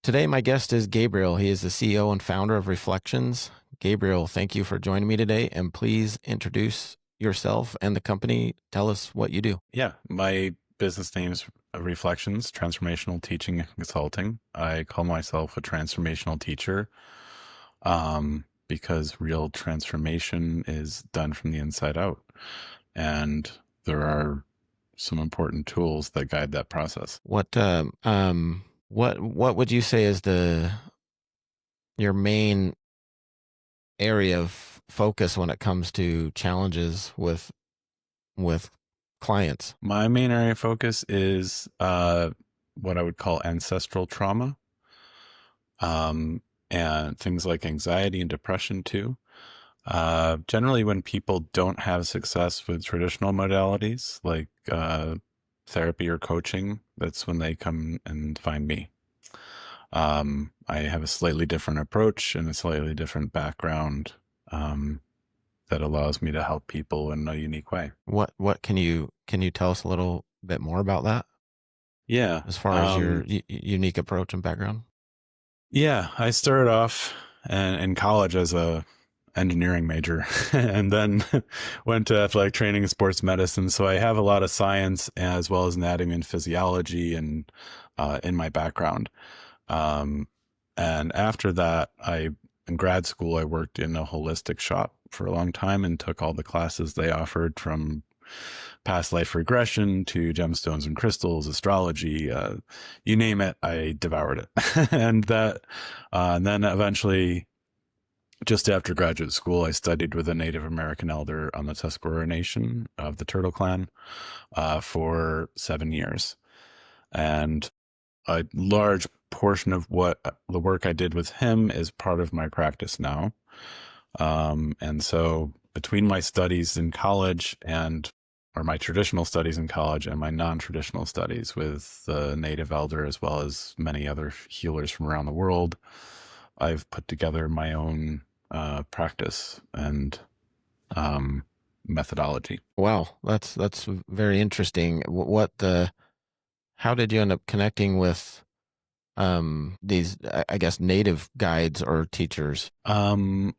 Today, my guest is Gabriel. He is the CEO and founder of Reflections. Gabriel, thank you for joining me today, and please introduce yourself and the company. Tell us what you do. Yeah, my business name's Reflections, Transformational Teaching and Consulting. I call myself a transformational teacher because real transformation is done from the inside out. And there are some important tools that guide that process. What would you say is the your main area of focus when it comes to challenges with clients? My main area of focus is what I would call ancestral trauma, and things like anxiety and depression too. Generally, when people don't have success with traditional modalities like therapy or coaching, that's when they come and find me. I have a slightly different approach and a slightly different background that allows me to help people in a unique way. What can you tell us a little bit more about that Yeah. as far as your unique approach and background? Yeah. I started off in college as a engineering major and then went to athletic training and sports medicine. So I have a lot of science as well as anatomy and physiology and in my background. And after that, in grad school, I worked in a holistic shop for a long time and took all the classes they offered, from past life regression to gemstones and crystals, astrology, you name it, I devoured it. And then eventually, just after graduate school, I studied with a Native American elder on the Tuscarora Nation of the Turtle Clan for 7 years. And a large portion of what the work I did with him is part of my practice now. And so between my studies in college or my traditional studies in college and my non-traditional studies with the Native elder, as well as many other healers from around the world, I've put together my own practice and methodology. Wow, that's very interesting. How did you end up connecting with these, I guess, native guides or teachers? I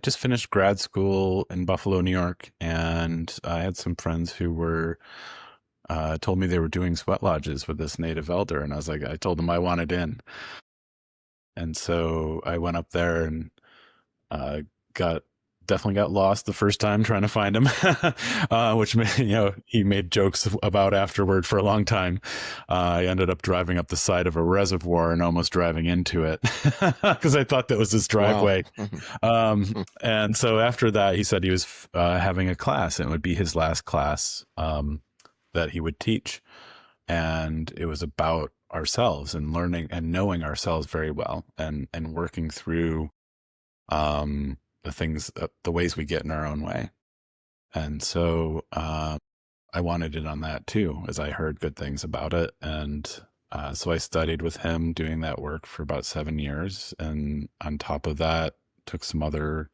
just finished grad school in Buffalo, New York, and I had some friends who were told me they were doing sweat lodges with this native elder, and I told them I wanted in. And so I went up there and uh, definitely got lost the first time trying to find him, which he made jokes about afterward for a long time. I ended up driving up the side of a reservoir and almost driving into it because I thought that was his driveway. Wow. And so after that, he said he was having a class, and it would be his last class that he would teach, and it was about ourselves and learning and knowing ourselves very well, and working through the ways we get in our own way. And so I wanted in on that too, as I heard good things about it. And so I studied with him doing that work for about 7 years. And on top of that, took some other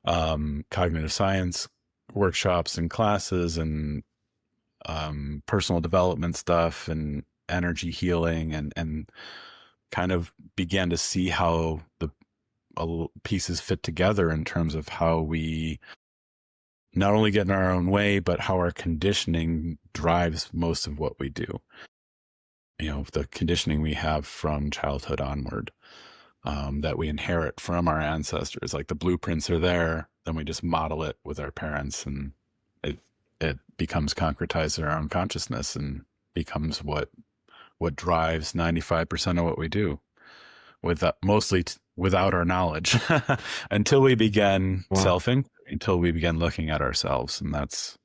cognitive science workshops and classes and personal development stuff and energy healing, and kind of began to see how the pieces fit together in terms of how we not only get in our own way, but how our conditioning drives most of what we do. The conditioning we have from childhood onward, that we inherit from our ancestors. Like the blueprints are there, then we just model it with our parents, and it becomes concretized in our own consciousness and becomes what drives 95% of what we do, mostly without our knowledge, until we begin Wow. until we begin looking at ourselves. And that's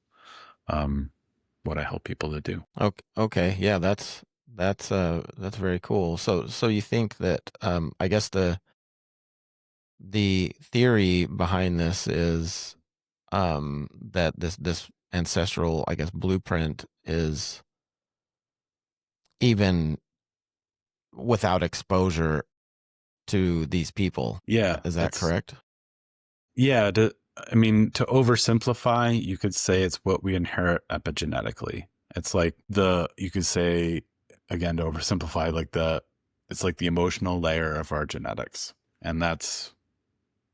what I help people to do. Okay. Yeah, that's very cool. So you think that I guess the theory behind this is that this ancestral, I guess, blueprint is even without exposure to these people. Yeah, Is that correct? yeah. To oversimplify, you could say it's what we inherit epigenetically. It's like you could say, again, to oversimplify, like the it's like the emotional layer of our genetics. And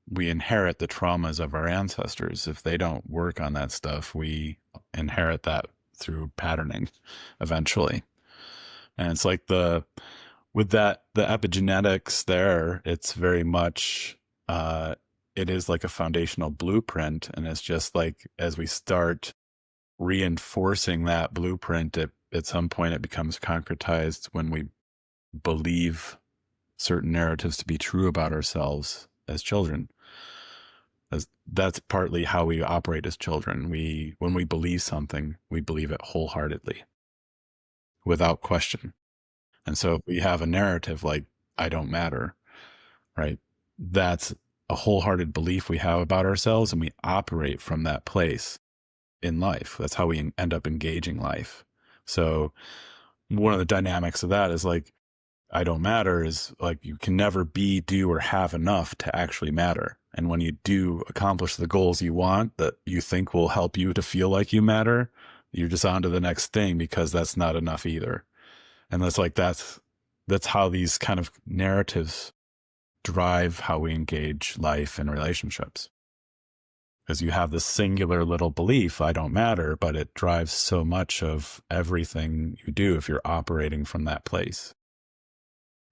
we inherit the traumas of our ancestors. If they don't work on that stuff, we inherit that through patterning eventually. And it's like with the epigenetics there, it's very much, it is like a foundational blueprint. And it's just like, as we start reinforcing that blueprint, at some point it becomes concretized when we believe certain narratives to be true about ourselves as children. That's partly how we operate as children. When we believe something, we believe it wholeheartedly, without question. And so if we have a narrative like, I don't matter, right? That's a wholehearted belief we have about ourselves, and we operate from that place in life. That's how we end up engaging life. So one of the dynamics of that is like, I don't matter is like, you can never be, do, or have enough to actually matter. And when you do accomplish the goals you want that you think will help you to feel like you matter, you're just on to the next thing, because that's not enough either. And that's how these kind of narratives drive how we engage life and relationships. Because you have this singular little belief, I don't matter, but it drives so much of everything you do if you're operating from that place.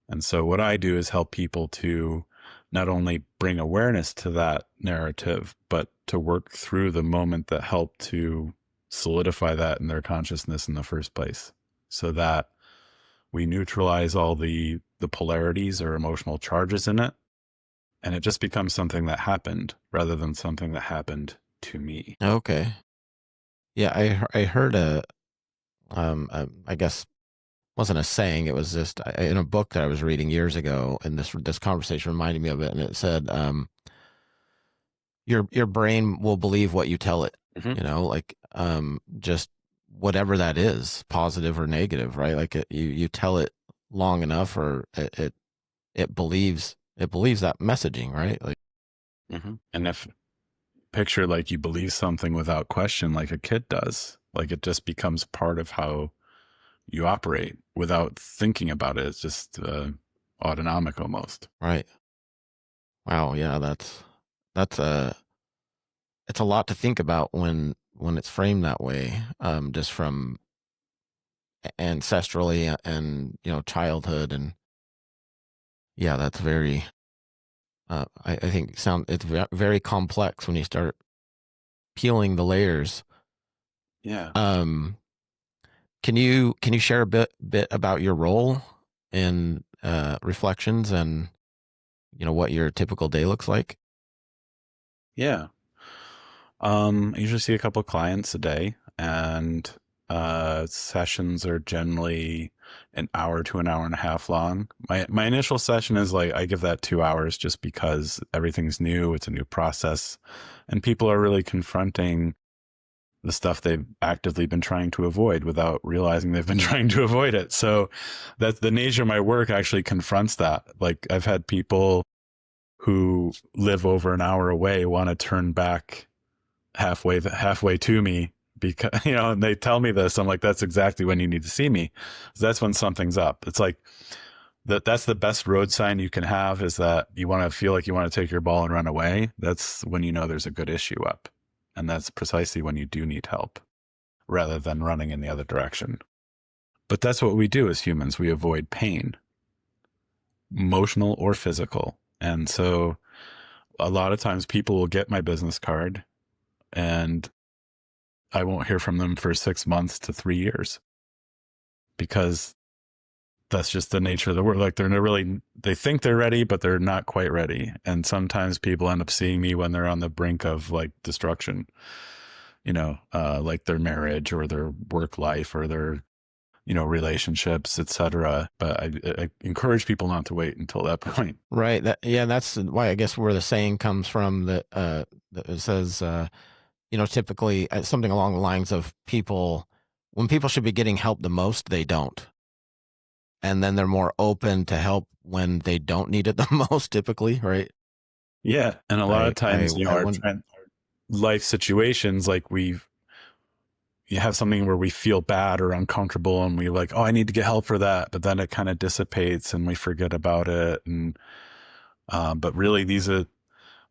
And so what I do is help people to not only bring awareness to that narrative, but to work through the moment that helped to solidify that in their consciousness in the first place, so that we neutralize all the polarities or emotional charges in it. And it just becomes something that happened rather than something that happened to me. Okay. Yeah, I heard I guess wasn't a saying. It was just in a book that I was reading years ago, and this conversation reminded me of it. And it said, your brain will believe what you tell it. Mm-hmm. You know, like just whatever that is, positive or negative, right? Like you tell it long enough, or it believes that messaging, right? Like, Mm-hmm. And if picture like you believe something without question, like a kid does, like it just becomes part of how you operate without thinking about it. It's just autonomic almost. right. Wow. Yeah, that's it's a lot to think about when it's framed that way, just from ancestrally and childhood. And yeah, that's very I think it's very complex when you start peeling the layers. Yeah. um can you share a bit about your role in reflections, and what your typical day looks like? Yeah. I usually see a couple of clients a day, and sessions are generally an hour to an hour and a half long. My initial session is like, I give that 2 hours just because everything's new. It's a new process, and people are really confronting the stuff they've actively been trying to avoid without realizing they've been trying to avoid it. So that's the nature of my work, actually confronts that. Like, I've had people who live over an hour away want to turn back halfway to me, because and they tell me this. I'm like, that's exactly when you need to see me. That's when something's up. It's like that's the best road sign you can have, is that you want to feel like you want to take your ball and run away. That's when you know there's a good issue up. And that's precisely when you do need help, rather than running in the other direction. But that's what we do as humans. We avoid pain, emotional or physical. And so a lot of times people will get my business card, and I won't hear from them for 6 months to 3 years, because that's just the nature of the world. Like, they think they're ready, but they're not quite ready. And sometimes people end up seeing me when they're on the brink of like destruction, like their marriage or their work life or their, relationships, etc. But I encourage people not to wait until that point. Right. That's why I guess where the saying comes from, that that it says, typically something along the lines of, when people should be getting help the most, they don't. And then they're more open to help when they don't need it the most, typically, right? Yeah. And a lot of times, our life situations, like you have something where we feel bad or uncomfortable and we like, oh, I need to get help for that. But then it kind of dissipates and we forget about it. And, but really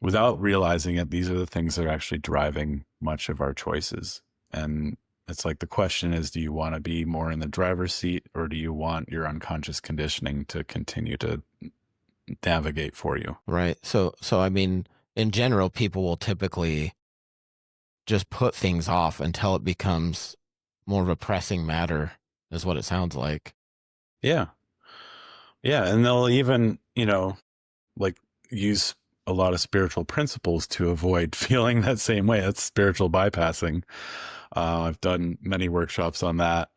without realizing it, these are the things that are actually driving much of our choices. And it's like the question is, do you want to be more in the driver's seat, or do you want your unconscious conditioning to continue to navigate for you? Right. So I mean, in general, people will typically just put things off until it becomes more of a pressing matter, is what it sounds like. Yeah. Yeah. And they'll even, like use a lot of spiritual principles to avoid feeling that same way. That's spiritual bypassing. I've done many workshops on that.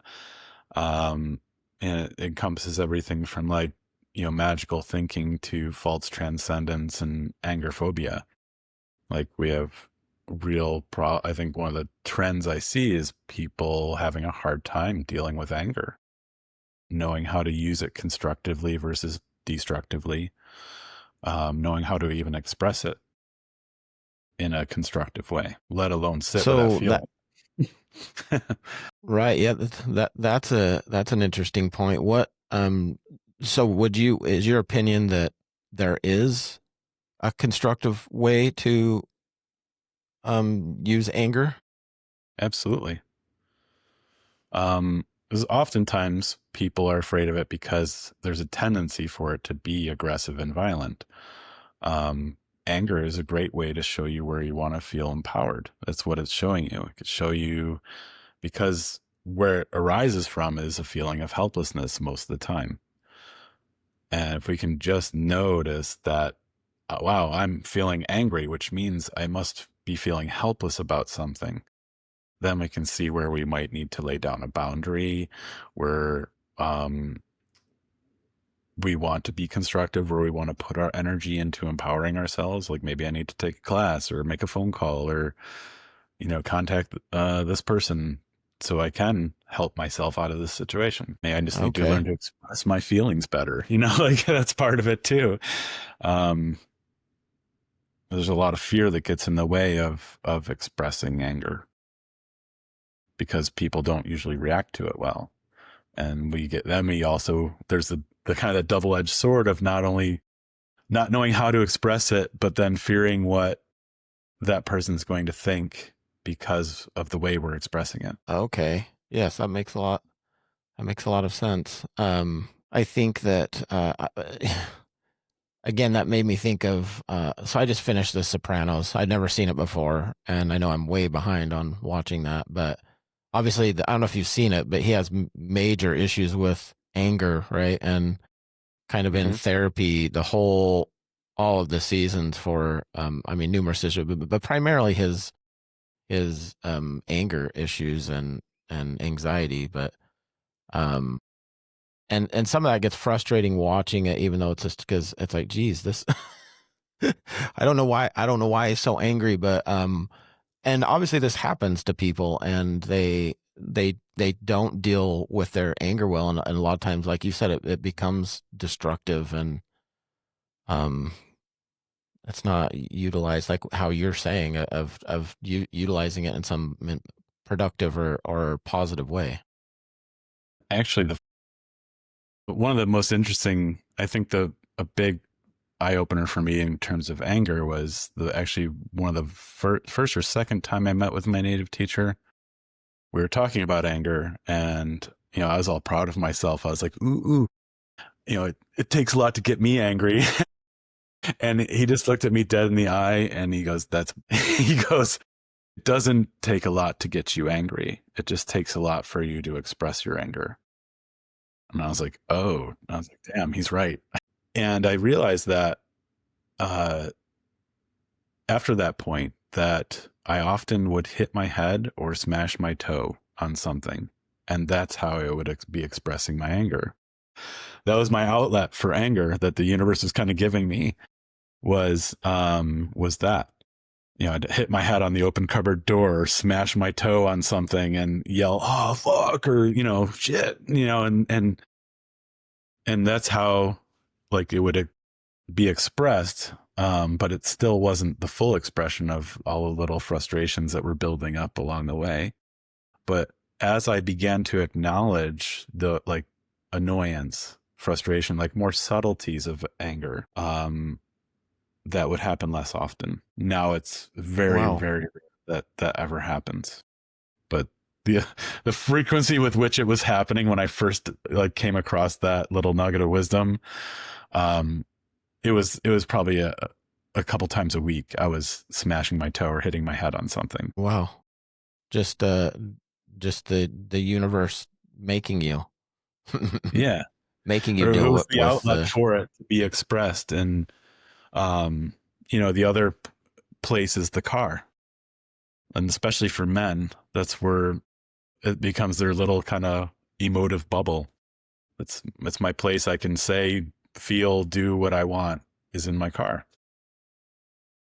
And it encompasses everything from like, magical thinking to false transcendence and anger phobia. Like we have I think one of the trends I see is people having a hard time dealing with anger, knowing how to use it constructively versus destructively, knowing how to even express it in a constructive way, let alone sit with that So feeling. right, yeah, that's an interesting point. So is your opinion that there is a constructive way to use anger? Absolutely. Because oftentimes people are afraid of it because there's a tendency for it to be aggressive and violent. Anger is a great way to show you where you want to feel empowered. That's what it's showing you. It could show you, because where it arises from is a feeling of helplessness most of the time. And if we can just notice that, wow, I'm feeling angry, which means I must be feeling helpless about something, then we can see where we might need to lay down a boundary, where we want to be constructive, where we want to put our energy into empowering ourselves. Like maybe I need to take a class or make a phone call or, contact this person so I can help myself out of this situation. Maybe I just need to Okay. learn to express my feelings better. Like that's part of it too. There's a lot of fear that gets in the way of expressing anger because people don't usually react to it well. And we also, there's the kind of double-edged sword of not only not knowing how to express it, but then fearing what that person's going to think because of the way we're expressing it. Okay. Yes, that makes a lot of sense. I think that again, that made me think of so I just finished The Sopranos. I'd never seen it before, and I know I'm way behind on watching that, but obviously I don't know if you've seen it, but he has major issues with anger, right? And kind of in Mm-hmm. therapy all of the seasons for I mean numerous issues, but primarily his anger issues and anxiety, but um and some of that gets frustrating watching it, even though it's just because it's like, geez, this I don't know why he's so angry, but and obviously this happens to people, and they don't deal with their anger well, and a lot of times, like you said, it becomes destructive, and um it's not utilized like how you're saying of utilizing it in some productive or positive way. Actually, one of the most interesting, I think a big eye opener for me in terms of anger was actually one of the first or second time I met with my native teacher. We were talking about anger, and I was all proud of myself. I was like, ooh, it takes a lot to get me angry. And he just looked at me dead in the eye and he goes, it doesn't take a lot to get you angry. It just takes a lot for you to express your anger. And I was like, oh, I was like, damn, he's right. And I realized that after that point, that I often would hit my head or smash my toe on something. And that's how I would be expressing my anger. That was my outlet for anger that the universe was kind of giving me, was that. I'd hit my head on the open cupboard door or smash my toe on something and yell, oh, fuck, or, shit, and that's how like it would be expressed. But it still wasn't the full expression of all the little frustrations that were building up along the way. But as I began to acknowledge the like annoyance, frustration, like more subtleties of anger, that would happen less often. Now it's very, Wow. very rare that ever happens. But the the frequency with which it was happening when I first like came across that little nugget of wisdom, um, it was probably a couple times a week I was smashing my toe or hitting my head on something. Wow. Just the universe making you Yeah. making you Or it deal was the with outlet the for it to be expressed. And um, the other place is the car. And especially for men, that's where it becomes their little kind of emotive bubble. It's my place. I can say, feel, do what I want is in my car.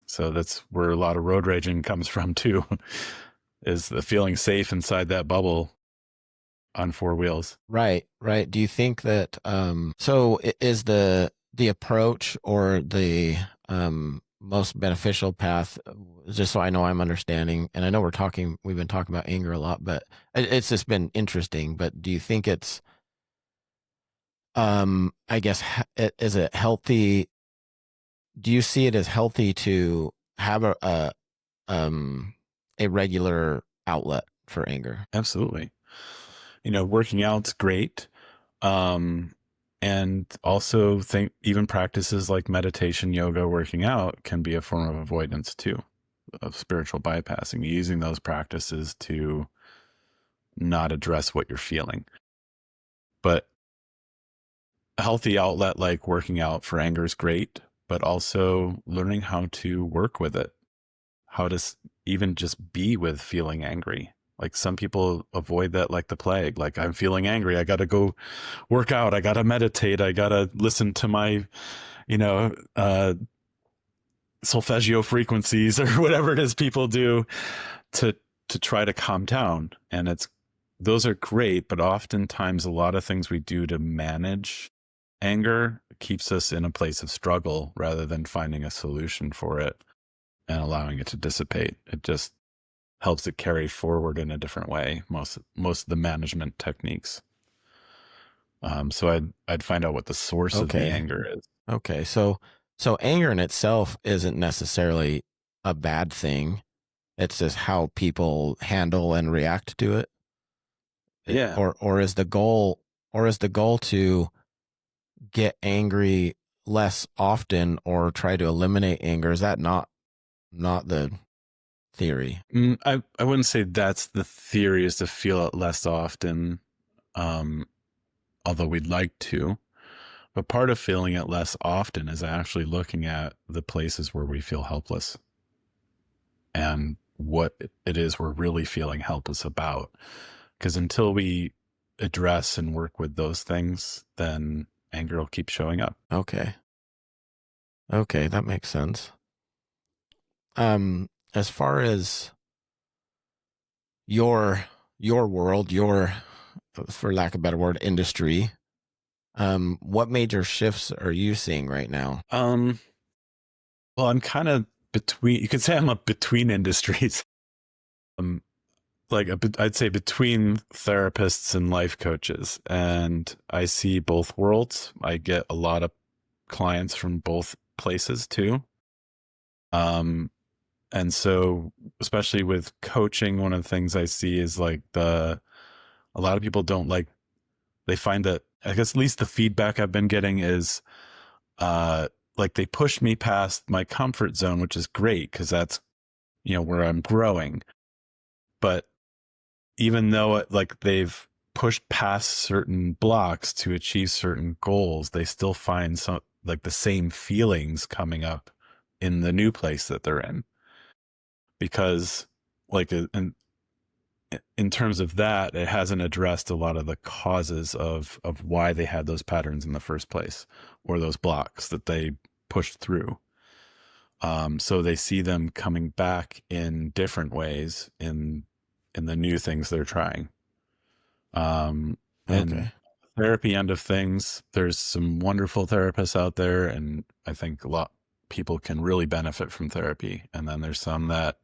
So that's where a lot of road raging comes from too, is the feeling safe inside that bubble on four wheels. right, right. Do you think that is the approach or the most beneficial path, just so I know I'm understanding, and I know we've been talking about anger a lot, but it's just been interesting, but do you think it's I guess is it healthy, do you see it as healthy to have um a regular outlet for anger? Absolutely. Working out's great. Um, and also think even practices like meditation, yoga, working out can be a form of avoidance too, of spiritual bypassing, using those practices to not address what you're feeling. But a healthy outlet like working out for anger is great, but also learning how to work with it, how to even just be with feeling angry. Like some people avoid that like the plague. Like, I'm feeling angry, I got to go work out, I got to meditate, I got to listen to my, solfeggio frequencies or whatever it is people do to try to calm down. And those are great, but oftentimes a lot of things we do to manage anger keeps us in a place of struggle rather than finding a solution for it and allowing it to dissipate. It just helps it carry forward in a different way. Most of the management techniques. So I'd find out what the source of the Okay. anger is. Okay. So anger in itself isn't necessarily a bad thing. It's just how people handle and react to it. Yeah. Or is the goal to get angry less often or try to eliminate anger? Is that not the theory? I wouldn't say that's the theory, is to feel it less often, um, although we'd like to. But part of feeling it less often is actually looking at the places where we feel helpless and what it is we're really feeling helpless about. Because until we address and work with those things, then anger will keep showing up. Okay. Okay, that makes sense. As far as your world, your, for lack of a better word, industry, what major shifts are you seeing right now? Well, I'm kind of between. You could say I'm a between industries. Um, I'd say between therapists and life coaches, and I see both worlds. I get a lot of clients from both places too. And so especially with coaching, one of the things I see is like a lot of people don't like, they find that, I guess at least the feedback I've been getting is like they push me past my comfort zone, which is great because that's, where I'm growing. But even though like they've pushed past certain blocks to achieve certain goals, they still find some like the same feelings coming up in the new place that they're in. Because like in terms of that, it hasn't addressed a lot of the causes of why they had those patterns in the first place, or those blocks that they pushed through. So they see them coming back in different ways in the new things they're trying. And Okay. therapy end of things, there's some wonderful therapists out there, and I think a lot people can really benefit from therapy. And then there's some that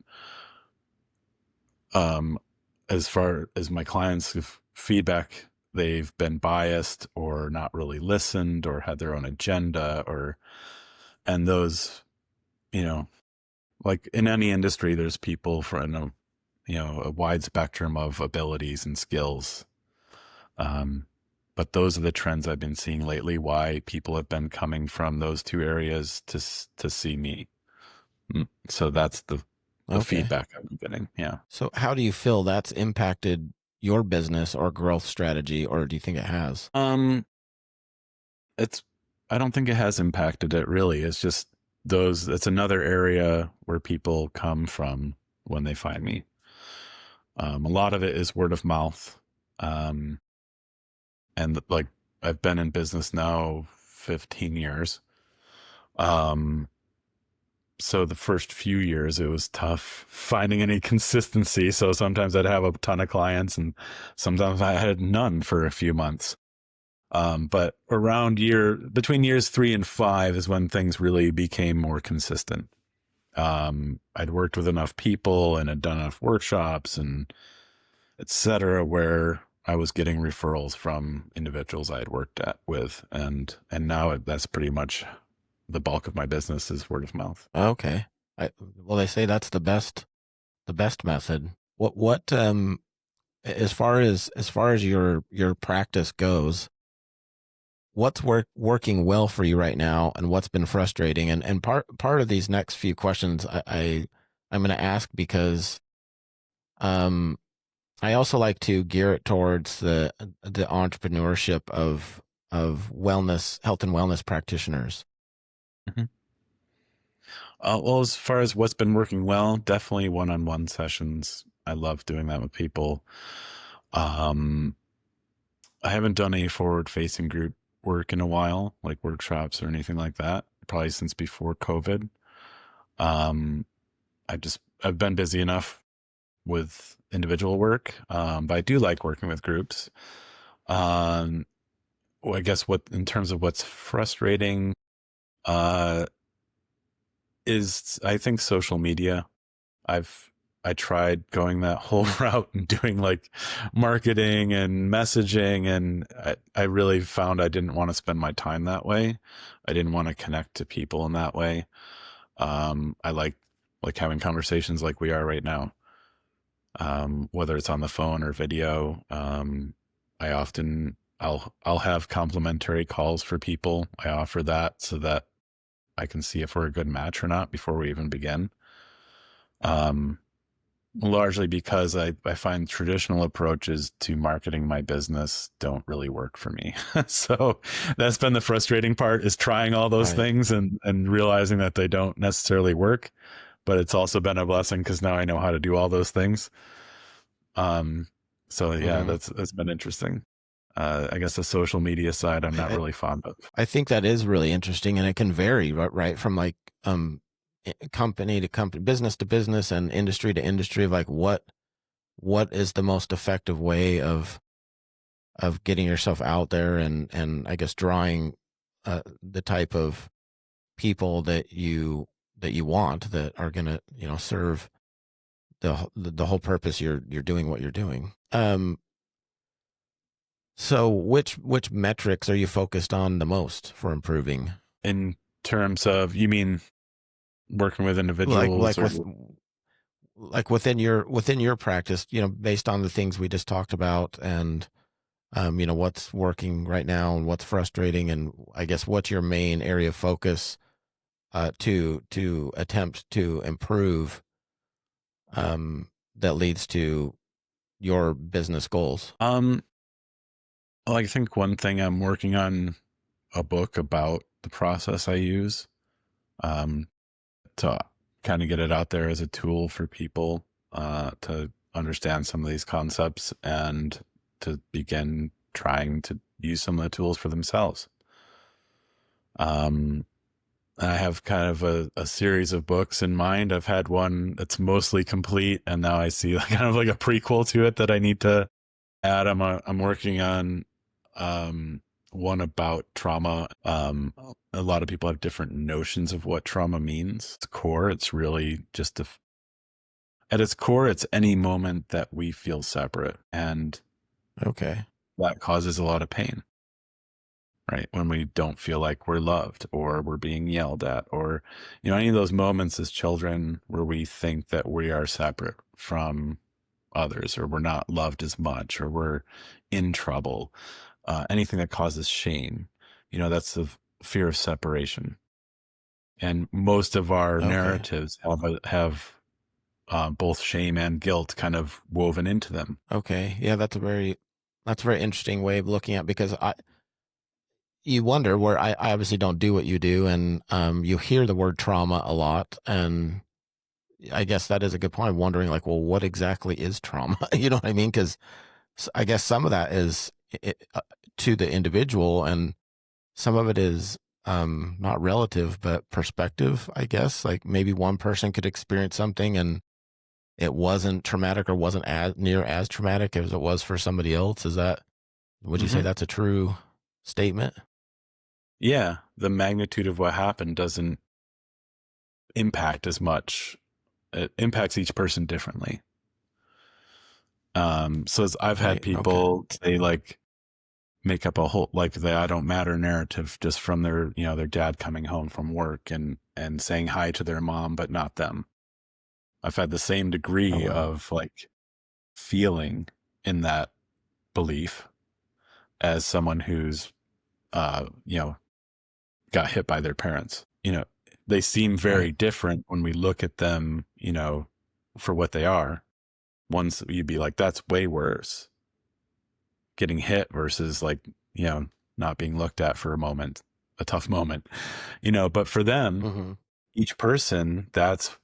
as far as my clients' feedback, they've been biased or not really listened or had their own agenda, and those, you know, like in any industry, there's people from a wide spectrum of abilities and skills. But those are the trends I've been seeing lately, why people have been coming from those two areas to see me. So that's the Okay. feedback I've been getting. Yeah. So how do you feel that's impacted your business or growth strategy, or do you think it has? It's, I don't think it has impacted it really. It's just it's another area where people come from when they find me. A lot of it is word of mouth. Um, and like I've been in business now 15 years. So the first few years it was tough finding any consistency. So sometimes I'd have a ton of clients and sometimes I had none for a few months. But between years 3 and 5 is when things really became more consistent. I'd worked with enough people and had done enough workshops and etc., where I was getting referrals from individuals I had worked with, and now that's pretty much the bulk of my business is word of mouth. Okay. Well, they say that's the best method. What as far as your practice goes, what's working well for you right now, and what's been frustrating? And part of these next few questions I'm going to ask because um I also like to gear it towards the entrepreneurship of wellness, health and wellness practitioners. Mhm. Well, as far as what's been working well, definitely one-on-one sessions. I love doing that with people. Um, I haven't done any forward-facing group work in a while, like workshops or anything like that, probably since before COVID. Um, I've been busy enough with individual work, but I do like working with groups. Um, well, I guess in terms of what's frustrating, uh, is I think social media. I've I tried going that whole route and doing like marketing and messaging, and I really found I didn't want to spend my time that way. I didn't want to connect to people in that way. I like having conversations like we are right now, whether it's on the phone or video. I'll have complimentary calls for people. I offer that so that I can see if we're a good match or not before we even begin. Um, Largely because I find traditional approaches to marketing my business don't really work for me. So that's been the frustrating part, is trying all those Right. things and realizing that they don't necessarily work. But it's also been a blessing because now I know how to do all those things. So yeah, Hmm. that's been interesting. I guess the social media side I'm not I, really fond of. I think that is really interesting, and it can vary, right, from like company to company, business to business, and industry to industry. Of like what is the most effective way of getting yourself out there, and I guess drawing the type of people that you want, that are gonna serve the whole purpose you're doing what you're doing. So which metrics are you focused on the most for improving? In terms of, you mean working with Like individuals like or? with like within your practice, based on the things we just talked about, and what's working right now and what's frustrating, and I guess what's your main area of focus to attempt to improve, that leads to your business goals. Well, I think one thing, I'm working on a book about the process I use, um, to kind of get it out there as a tool for people to understand some of these concepts and to begin trying to use some of the tools for themselves. Um, I have kind of a series of books in mind. I've had one that's mostly complete, and now I see kind of like a prequel to it that I need to add. I'm working on one about trauma. A lot of people have different notions of what trauma means. At its core, it's really just At its core, it's any moment that we feel separate, and Okay. that causes a lot of pain, right? When we don't feel like we're loved or we're being yelled at, or, any of those moments as children where we think that we are separate from others, or we're not loved as much, or we're in trouble, anything that causes shame, that's the fear of separation. And most of our Okay. narratives have both shame and guilt kind of woven into them. Okay. Yeah, that's a very interesting way of looking at it, because you wonder where I obviously don't do what you do, and you hear the word trauma a lot, and I guess that is a good point. I'm wondering, like, well, what exactly is trauma? You know what I mean? Because I guess some of that is to the individual, and some of it is not relative, but perspective. I guess, like, maybe one person could experience something and it wasn't traumatic, or wasn't as near as traumatic as it was for somebody else. Would you say Hmm. that's a true statement? Yeah, the magnitude of what happened doesn't impact as much. It impacts each person differently. So as I've had Right. Okay. people say, like, make up a whole, like, the I don't matter narrative just from their dad coming home from work and saying hi to their mom, but not them. I've had the same Oh, degree wow. of, like, feeling in that belief as someone who's, uh, you know, got hit by their parents. They seem Right. very different when we look at them, for what they are. One's you'd be like, that's way worse, getting hit versus, like, not being looked at for a moment, a tough moment, but for them, Hmm. each person, that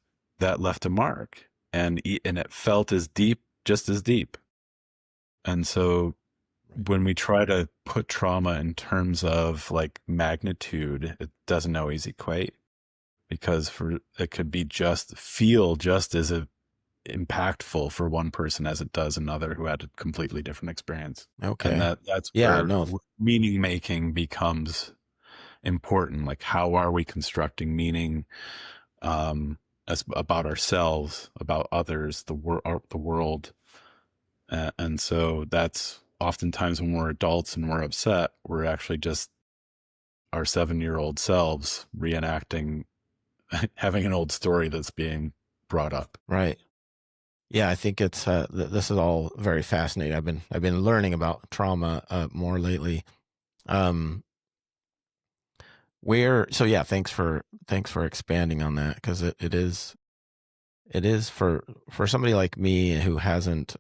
left a mark, and it felt as deep, just as deep. And so Right. when we try to put trauma in terms of, like, magnitude, it doesn't always equate, because for it could be feel just as impactful for one person as it does another who had a completely different experience. And Okay. that's Yeah. where No. meaning making becomes important. Like, how are we constructing meaning, as about ourselves, about others, the world. And so that's oftentimes when we're adults and we're upset, we're actually just our 7-year-old selves reenacting, having an old story that's being brought up. Right. Yeah. I think it's this is all very fascinating. I've been learning about trauma more lately. Um, where so yeah. Thanks for expanding on that, because it is for somebody like me who hasn't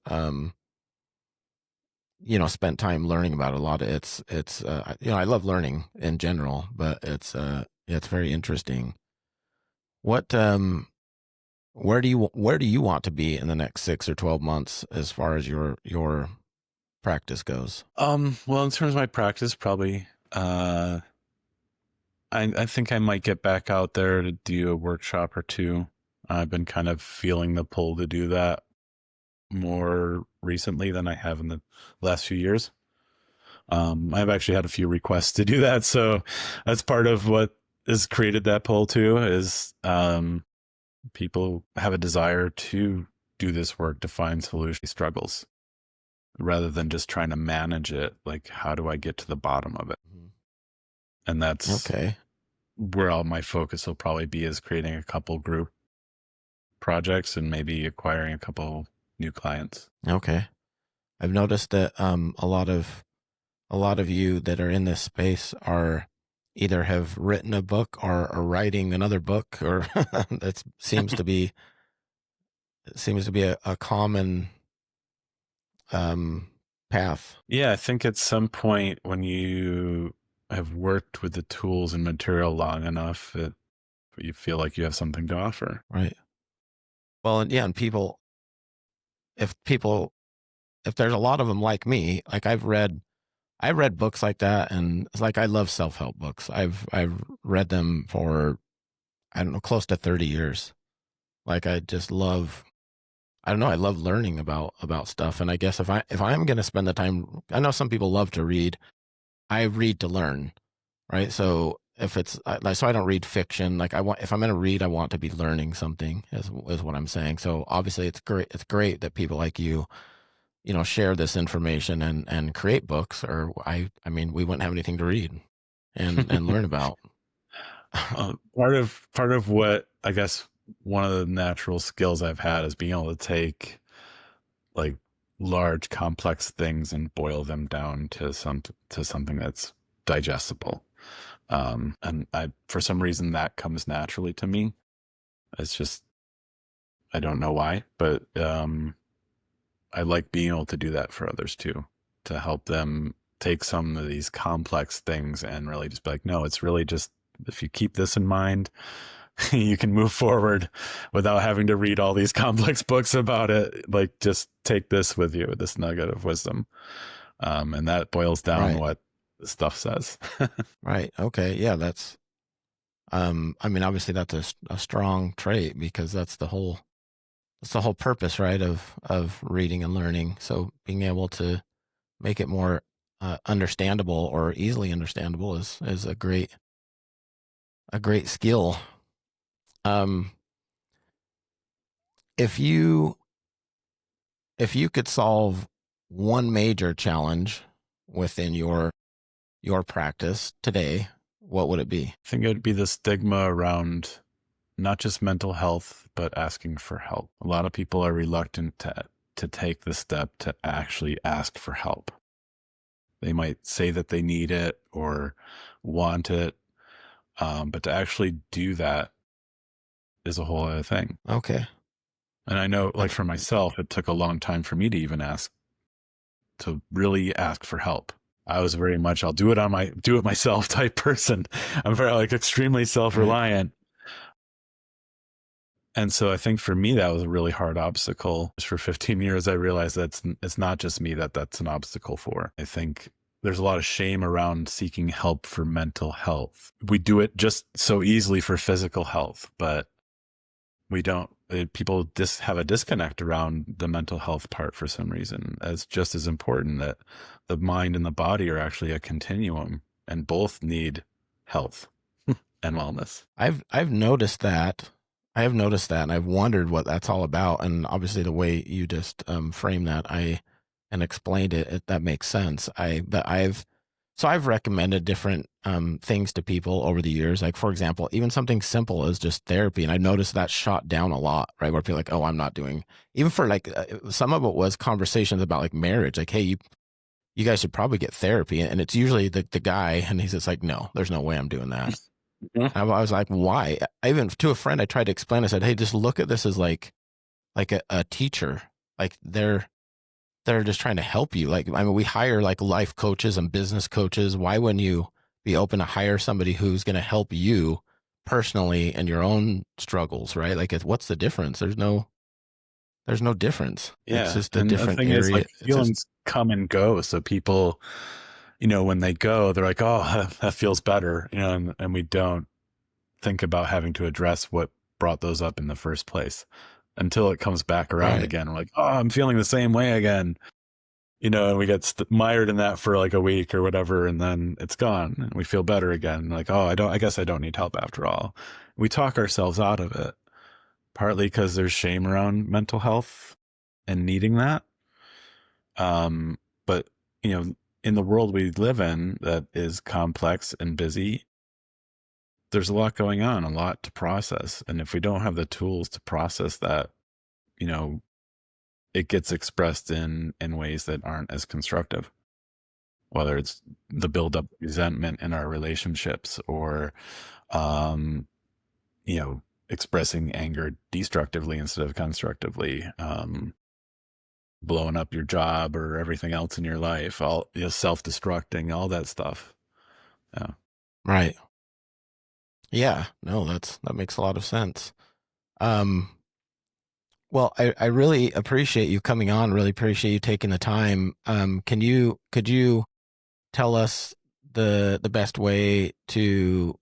spent time learning about a lot of it's I love learning in general, but yeah, it's very interesting. What where do you want to be in the next 6 or 12 months as far as your practice goes? Well, in terms of my practice, probably, I think I might get back out there to do a workshop or two. I've been kind of feeling the pull to do that more recently than I have in the last few years. I've actually had a few requests to do that, so that's part of what has created that pull too. Is people have a desire to do this work to find solution struggles rather than just trying to manage it. Like, how do I get to the bottom of it? Mhm. And that's Okay. where all my focus will probably be, is creating a couple group projects and maybe acquiring a couple new clients. Okay. I've noticed that a lot of you that are in this space are either have written a book or are writing another book, or that seems to be a common um, path. Yeah, I think at some point when you have worked with the tools and material long enough, you feel like you have something to offer. Right. Well, and yeah, and if people, if there's a lot of them like me, like I read books like that, and it's like I love self-help books. I've read them for, I don't know, close to 30 years. Like, I just love, I don't know, I love learning about stuff. And I guess if I'm going to spend the time, I know some people love to read. I read to learn, right? So if it's like, so I don't read fiction. Like if I'm going to read, I want to be learning something is what I'm saying. So obviously it's great that people like you share this information and create books, or I mean, we wouldn't have anything to read and learn about. Part of what I guess one of the natural skills I've had is being able to take like large complex things and boil them down to something that's digestible. And for some reason that comes naturally to me. It's just, I don't know why, but I like being able to do that for others too, to help them take some of these complex things and really just be like, no, it's really just, if you keep this in mind, you can move forward without having to read all these complex books about it. Like, just take this with you, this nugget of wisdom. And that boils down Right. what the stuff says. Right. Okay. Yeah. I mean, obviously that's a strong trait, because that's the whole purpose, right, of reading and learning. So being able to make it more understandable or easily understandable is a great skill. Um, if you if you could solve one major challenge within your practice today, what would it be? I think it would be the stigma around not just mental health, but asking for help. A lot of people are reluctant to take the step to actually ask for help. They might say that they need it or want it, but to actually do that is a whole other thing. Okay. And I know, like That's for myself, it took a long time for me to even really ask for help. I was very much, I'll do it myself type person. I'm very like extremely right. self-reliant. And so I think for me, that was a really hard obstacle. Just for 15 years, I realized it's not just me that's an obstacle for. I think there's a lot of shame around seeking help for mental health. We do it just so easily for physical health, but we don't. People have a disconnect around the mental health part for some reason. It's just as important that the mind and the body are actually a continuum, and both need health and wellness. I've noticed that. I have noticed that, and I've wondered what that's all about. And obviously, the way you just framed that, and explained it, that makes sense. But I've recommended different things to people over the years. Like, for example, even something simple as just therapy, and I noticed that shot down a lot, right? Where people are like, oh, I'm not doing. Even for like some of it was conversations about like marriage, like, hey, you guys should probably get therapy, and it's usually the guy, and he's just like, no, there's no way I'm doing that. I was like, why? I even to a friend, I tried to explain. I said, hey, just look at this as like a teacher. Like they're just trying to help you. Like, I mean, we hire like life coaches and business coaches. Why wouldn't you be open to hire somebody who's going to help you personally and your own struggles, right? Like, what's the difference? There's no difference. It's Yeah. just a And the different thing is, area. like, It's just feelings come and go. So people, when they go, they're like, oh, that feels better, and we don't think about having to address what brought those up in the first place until it comes back around right, again. We're like, oh, I'm feeling the same way again, and we get mired in that for like a week or whatever. And then it's gone and we feel better again. Like, oh, I guess I don't need help after all. We talk ourselves out of it, partly because there's shame around mental health and needing that. But in the world we live in that is complex and busy, there's a lot going on, a lot to process. And if we don't have the tools to process that, you know, it gets expressed in ways that aren't as constructive, whether it's the buildup resentment in our relationships or, um, expressing anger destructively instead of constructively, blowing up your job or everything else in your life, all self-destructing, all that stuff. Yeah. right. Yeah, no, that makes a lot of sense. Um, well, I really appreciate you coming on. Really appreciate you taking the time. Could you tell us the best way to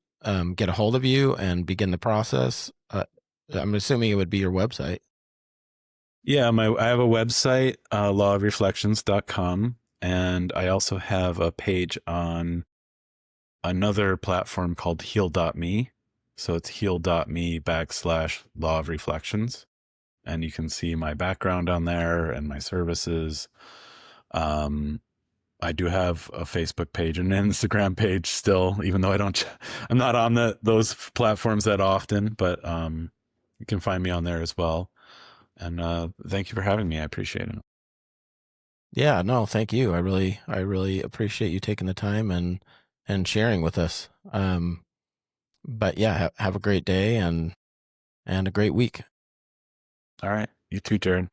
get a hold of you and begin the process? I'm assuming it would be your website. Yeah, I have a website, lawofreflections.com, and I also have a page on another platform called heal.me. So it's heal.me/law of reflections. And you can see my background on there and my services. I do have a Facebook page and an Instagram page still, even though I'm not on those platforms that often, but you can find me on there as well. And thank you for having me. I appreciate it. Yeah, no, thank you. I really appreciate you taking the time and sharing with us. But yeah, have a great day and a great week. All right. You too, Jared.